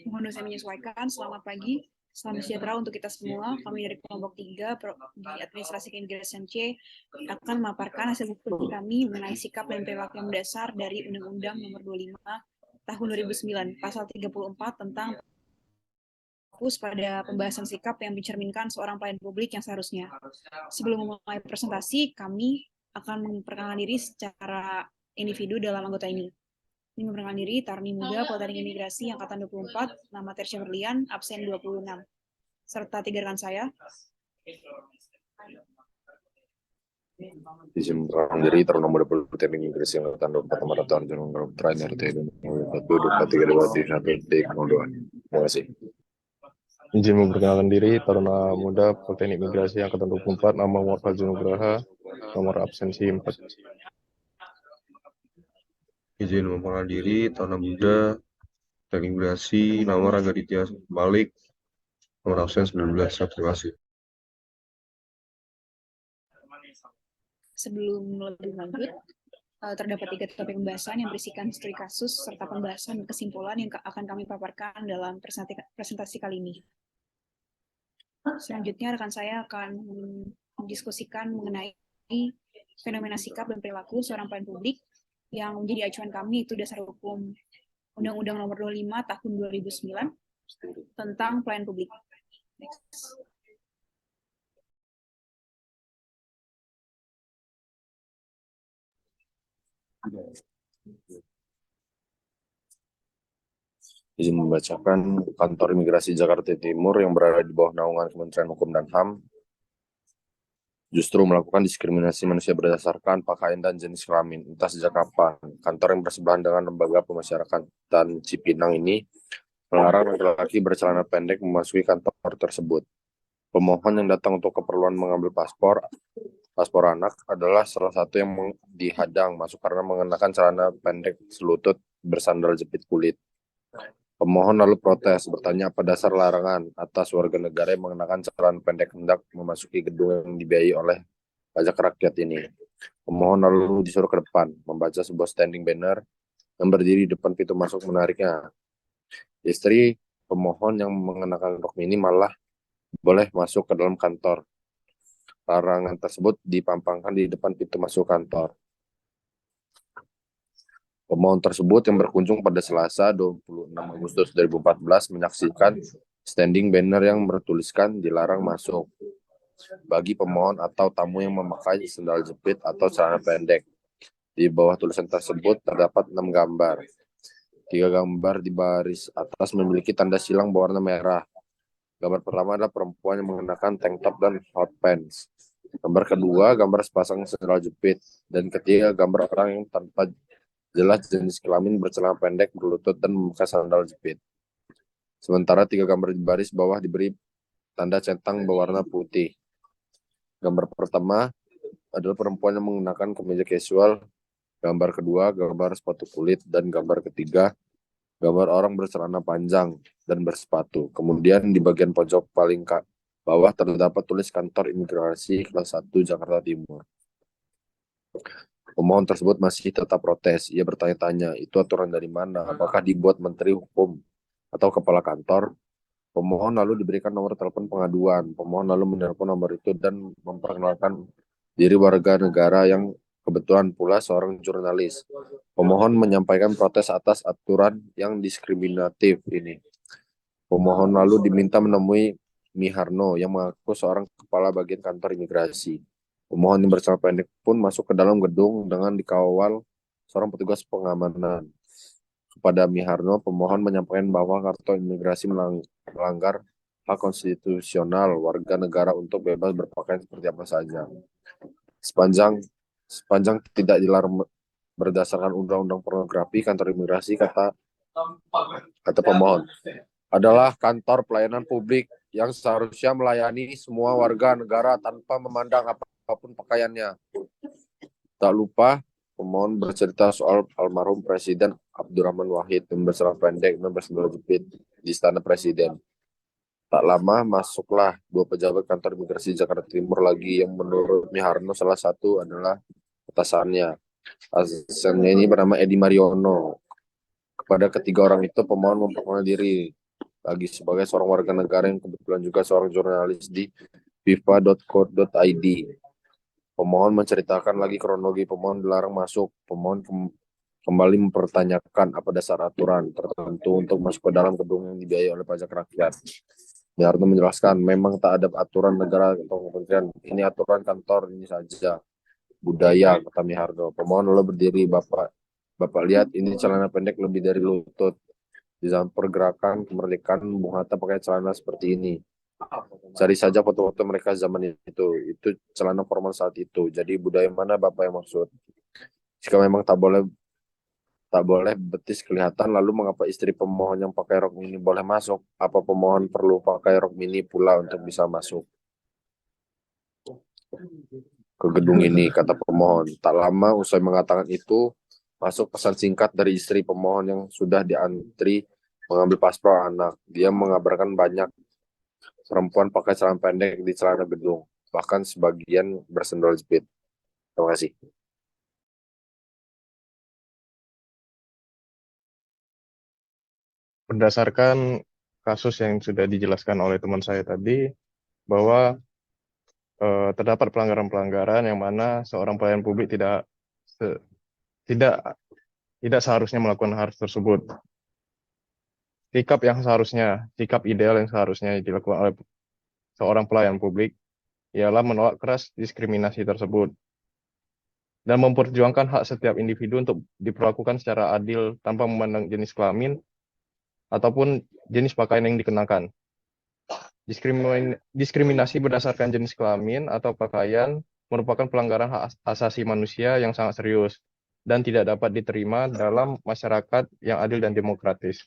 Mohon saya menyesuaikan. Selamat pagi, salam sejahtera untuk kita semua. Kami dari kelompok 3 di Administrasi Keimigrasian C akan memaparkan hasil studi kami mengenai sikap dan perilaku yang mendasar dari Undang-Undang Nomor 25 Tahun 2009, Pasal 34 tentang fokus pada pembahasan sikap yang mencerminkan seorang pelayan publik yang seharusnya. Sebelum memulai presentasi, kami akan memperkenalkan diri secara individu dalam anggota ini. Ini memperkenalkan diri, Tarni Muda, Politeknik Imigrasi, Angkatan 24, nama Tersya Berlian, absen 26. Serta 3 rekan saya. Izin memperkenalkan diri, Taruna Muda Politeknik Imigrasi Angkatan 24, nomor tahun Jalan Putra NRT 2021-23-1-02. Terima kasih. Izin memperkenalkan diri, Taruna Muda Politeknik Imigrasi Angkatan 24, nama Muhammad Fazil Nugraha, nomor absensi 4. Izin memperkenalkan diri, Taruna Muda Teknik Imigrasi, nama Raga Ditya Balik, nomor absen 19. Terima kasih. Sebelum lebih lanjut, terdapat 3 topik pembahasan yang berisikan studi kasus serta pembahasan dan kesimpulan yang akan kami paparkan dalam presentasi kali ini. Selanjutnya, rekan saya akan mendiskusikan mengenai fenomena sikap dan perilaku seorang pelayan publik yang menjadi acuan kami, itu dasar hukum Undang-Undang Nomor 25 Tahun 2009 tentang pelayan publik. Next. Izin membacakan, Kantor Imigrasi Jakarta Timur yang berada di bawah naungan Kementerian Hukum dan HAM justru melakukan diskriminasi manusia berdasarkan pakaian dan jenis kelamin. Entah sejak kapan, kantor yang bersebelahan dengan Lembaga Pemasyarakatan Cipinang ini melarang laki-laki bercelana pendek memasuki kantor tersebut. Pemohon yang datang untuk keperluan mengambil paspor anak adalah salah satu yang dihadang masuk karena mengenakan celana pendek selutut bersandal jepit kulit. Pemohon lalu protes, bertanya apa dasar larangan atas warga negara yang mengenakan celana pendek hendak memasuki gedung yang dibiayai oleh pajak rakyat ini. Pemohon lalu disuruh ke depan, membaca sebuah standing banner yang berdiri di depan pintu masuk menariknya. Istri pemohon yang mengenakan rok mini malah boleh masuk ke dalam kantor. Larangan tersebut dipampangkan di depan pintu masuk kantor. Pemohon tersebut yang berkunjung pada Selasa 26 Agustus 2014 menyaksikan standing banner yang bertuliskan dilarang masuk bagi pemohon atau tamu yang memakai sandal jepit atau celana pendek. Di bawah tulisan tersebut terdapat 6 gambar. 3 gambar di baris atas memiliki tanda silang berwarna merah. Gambar pertama adalah perempuan yang mengenakan tank top dan hot pants. Gambar kedua, gambar sepasang sandal jepit. Dan ketiga, gambar orang yang tanpa jelas jenis kelamin bercelana pendek, berlutut, dan memakai sandal jepit. Sementara 3 gambar di baris bawah diberi tanda centang berwarna putih. Gambar pertama adalah perempuan yang mengenakan kemeja casual. Gambar kedua, gambar sepatu kulit. Dan gambar ketiga, gambar orang bercelana panjang dan bersepatu. Kemudian di bagian pojok paling bawah terdapat tulis Kantor Imigrasi Kelas 1 Jakarta Timur. Pemohon tersebut masih tetap protes. Ia bertanya-tanya, itu aturan dari mana? Apakah dibuat Menteri Hukum atau Kepala Kantor? Pemohon lalu diberikan nomor telepon pengaduan. Pemohon lalu menelpon nomor itu dan memperkenalkan diri warga negara yang kebetulan pula seorang jurnalis. Pemohon menyampaikan protes atas aturan yang diskriminatif ini. Pemohon lalu diminta menemui Miharno yang mengaku seorang kepala bagian kantor imigrasi. Pemohon yang bercelana pendek pun masuk ke dalam gedung dengan dikawal seorang petugas pengamanan. Kepada Miharno, pemohon menyampaikan bahwa kartu imigrasi melanggar hak konstitusional warga negara untuk bebas berpakaian seperti apa saja. Sepanjang tidak dilarang berdasarkan undang-undang pornografi, kantor imigrasi kata pemohon adalah kantor pelayanan publik yang seharusnya melayani semua warga negara tanpa memandang apapun pakaiannya. Tak lupa, pemohon bercerita soal almarhum Presiden Abdurrahman Wahid yang bercelana pendek dan bersandal jepit di Istana Presiden. Tak lama masuklah 2 pejabat kantor imigrasi Jakarta Timur lagi yang menurut Miharno salah satu adalah atasannya. Atasannya ini bernama Edi Mariono. Kepada ketiga orang itu, pemohon memperkenalkan diri lagi sebagai seorang warga negara yang kebetulan juga seorang jurnalis di fifa.co.id. Pemohon menceritakan lagi kronologi pemohon dilarang masuk. Pemohon kembali mempertanyakan apa dasar aturan tertentu untuk masuk ke dalam gedung yang dibiayai oleh pajak rakyat. Mihardo menjelaskan, memang tak ada aturan negara atau kementerian. Ini aturan kantor ini saja. Budaya, kata Mihardo. Pemohon lalu berdiri, Bapak lihat ini celana pendek lebih dari lutut. Di zaman pergerakan kemerdekaan, Bung Hatta pakai celana seperti ini. Cari saja foto-foto mereka zaman itu celana formal saat itu. Jadi budaya mana Bapak yang maksud? Jika memang tak boleh betis kelihatan, lalu mengapa istri pemohon yang pakai rok mini boleh masuk? Apa pemohon perlu pakai rok mini pula untuk bisa masuk ke gedung ini, kata pemohon. Tak lama usai mengatakan itu, masuk pesan singkat dari istri pemohon yang sudah diantri mengambil paspor anak. Dia mengabarkan banyak perempuan pakai celana pendek di celana gedung, bahkan sebagian bersendal jepit. Terima kasih. Berdasarkan kasus yang sudah dijelaskan oleh teman saya tadi, bahwa terdapat pelanggaran-pelanggaran yang mana seorang pelayan publik tidak seharusnya melakukan hal tersebut. Sikap ideal yang seharusnya dilakukan oleh seorang pelayan publik ialah menolak keras diskriminasi tersebut dan memperjuangkan hak setiap individu untuk diperlakukan secara adil tanpa memandang jenis kelamin ataupun jenis pakaian yang dikenakan. Diskriminasi berdasarkan jenis kelamin atau pakaian merupakan pelanggaran hak asasi manusia yang sangat serius dan tidak dapat diterima dalam masyarakat yang adil dan demokratis.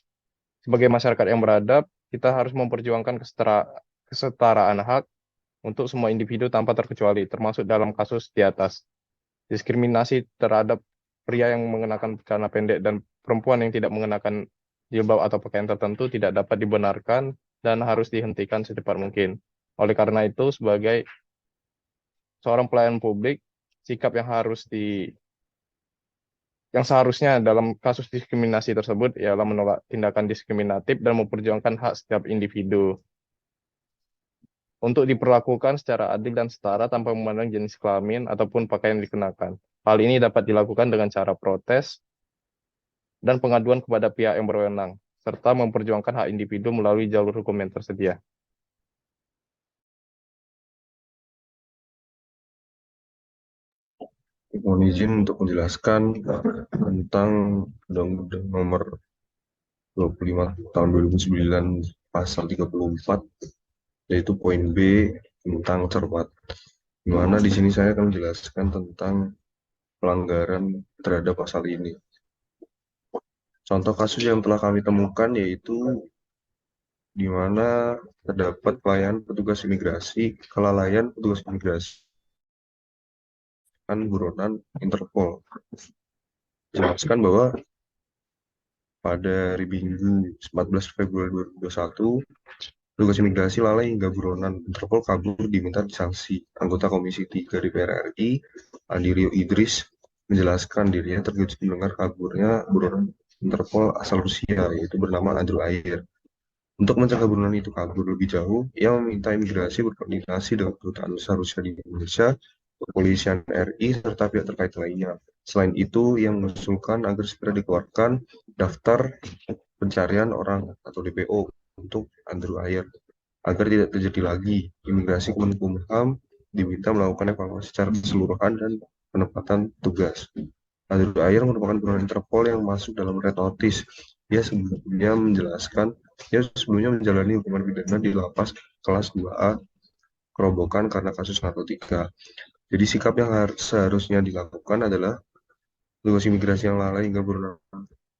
Sebagai masyarakat yang beradab, kita harus memperjuangkan kesetaraan hak untuk semua individu tanpa terkecuali, termasuk dalam kasus di atas. Diskriminasi terhadap pria yang mengenakan celana pendek dan perempuan yang tidak mengenakan jilbab atau pakaian tertentu tidak dapat dibenarkan dan harus dihentikan secepat mungkin. Oleh karena itu, sebagai seorang pelayan publik, sikap yang seharusnya dalam kasus diskriminasi tersebut ialah menolak tindakan diskriminatif dan memperjuangkan hak setiap individu untuk diperlakukan secara adil dan setara tanpa memandang jenis kelamin ataupun pakaian yang dikenakan. Hal ini dapat dilakukan dengan cara protes dan pengaduan kepada pihak yang berwenang, serta memperjuangkan hak individu melalui jalur hukum yang tersedia. Mohon izin untuk menjelaskan tentang Undang-Undang Nomor 25 tahun 2009 pasal 34, yaitu poin B tentang cermat. Di mana di sini saya akan menjelaskan tentang pelanggaran terhadap pasal ini. Contoh kasus yang telah kami temukan yaitu di mana terdapat pelayanan petugas imigrasi, kelalaian petugas imigrasi buronan Interpol. Jelaskan bahwa pada hari Minggu 14 Februari 2021, petugas imigrasi lalai hingga buronan Interpol kabur diminta disanksi. Anggota Komisi 3 DPR RI, Andi Rio Idris, menjelaskan dirinya terkejut mendengar kaburnya buronan Interpol asal Rusia, yaitu bernama Andrew Ayer. Untuk mencegah buronan itu kabur lebih jauh, ia meminta imigrasi berkoordinasi dengan kedutaan besar Rusia di Indonesia, kepolisian RI, serta pihak terkait lainnya. Selain itu, ia mengusulkan agar segera dikeluarkan daftar pencarian orang atau DPO untuk Andrew Ayer. Agar tidak terjadi lagi, imigrasi Kemenkumham diminta melakukan evaluasi secara keseluruhan dan penempatan tugas. Andrew Ayer merupakan buronan Interpol yang masuk dalam red notice. Dia sebelumnya menjalani hukuman pidana di lapas kelas 2A Kerobokan karena kasus narkotika. Jadi sikap yang seharusnya dilakukan adalah petugas imigrasi yang lalai hingga buronan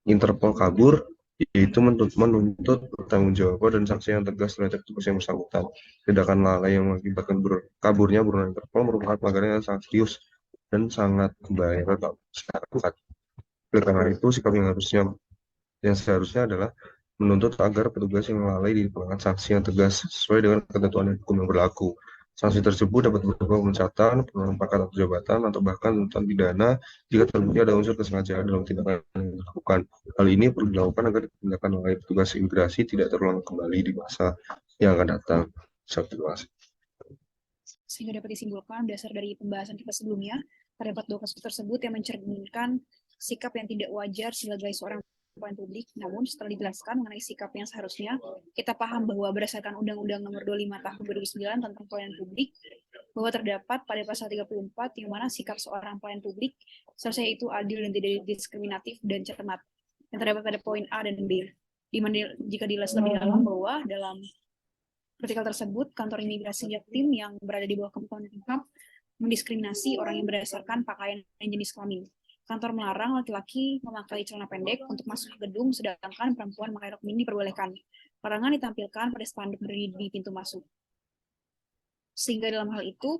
Interpol kabur, yaitu menuntut pertanggungjawaban dan sanksi yang tegas terhadap petugas yang bersangkutan. Tindakan lalai yang mengakibatkan kaburnya buronan Interpol merupakan pelanggaran yang sangat serius dan sangat membahayakan masyarakat. Oleh karena itu, sikap yang seharusnya adalah menuntut agar petugas yang lalai dikenakan sanksi yang tegas sesuai dengan ketentuan hukum yang berlaku. Sanksi tersebut dapat berupa pemecatan, penurunan pangkat atau jabatan, atau bahkan tuntutan pidana jika terbukti ada unsur kesengajaan dalam tindakan yang dilakukan. Hal ini perlu dilakukan agar tindakan oleh petugas imigrasi tidak terulang kembali di masa yang akan datang. Terima kasih. Sehingga dapat disimpulkan dasar dari pembahasan kita sebelumnya, terdapat dua kasus tersebut yang mencerminkan sikap yang tidak wajar sebagai seorang pelayan publik. Namun setelah dijelaskan mengenai sikap yang seharusnya, kita paham bahwa berdasarkan Undang-Undang Nomor 25 Tahun 2009 tentang pelayanan publik, bahwa terdapat pada pasal 34 yang mana sikap seorang pelayan publik seharusnya itu adil dan tidak diskriminatif dan cermat. Yang terdapat pada poin A dan B. Di mana jika dijelaskan lebih dalam bahwa dalam artikel tersebut, kantor imigrasi Jaktim yang berada di bawah Kementerian Hukum mendiskriminasi orang yang berdasarkan pakaian dan jenis kelamin. Kantor melarang laki-laki memakai celana pendek untuk masuk ke gedung, sedangkan perempuan memakai rok mini diperbolehkan. Larangan ditampilkan pada spanduk berdiri di pintu masuk. Sehingga dalam hal itu,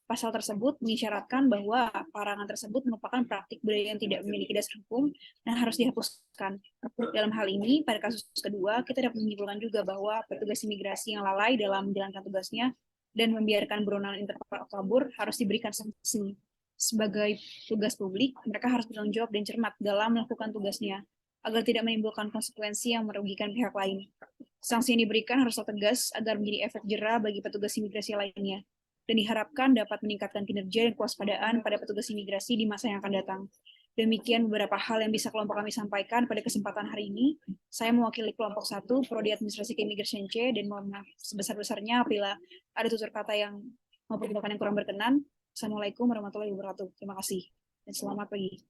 pasal tersebut mengisyaratkan bahwa larangan tersebut merupakan praktik budaya yang tidak memiliki dasar hukum dan harus dihapuskan. Dalam hal ini, pada kasus kedua, kita dapat menyimpulkan juga bahwa petugas imigrasi yang lalai dalam menjalankan tugasnya dan membiarkan buronan Interpol kabur harus diberikan sanksi. Sebagai tugas publik, mereka harus bertanggung jawab dan cermat dalam melakukan tugasnya, agar tidak menimbulkan konsekuensi yang merugikan pihak lain. Sanksi yang diberikan harus tegas agar menjadi efek jera bagi petugas imigrasi lainnya, dan diharapkan dapat meningkatkan kinerja dan kewaspadaan pada petugas imigrasi di masa yang akan datang. Demikian beberapa hal yang bisa kelompok kami sampaikan pada kesempatan hari ini. Saya mewakili kelompok 1, Prodi Administrasi Keimigrasian C, dan mohon maaf sebesar-besarnya apabila ada tutur kata yang maupun tindakan yang kurang berkenan. Assalamualaikum warahmatullahi wabarakatuh. Terima kasih dan selamat pagi.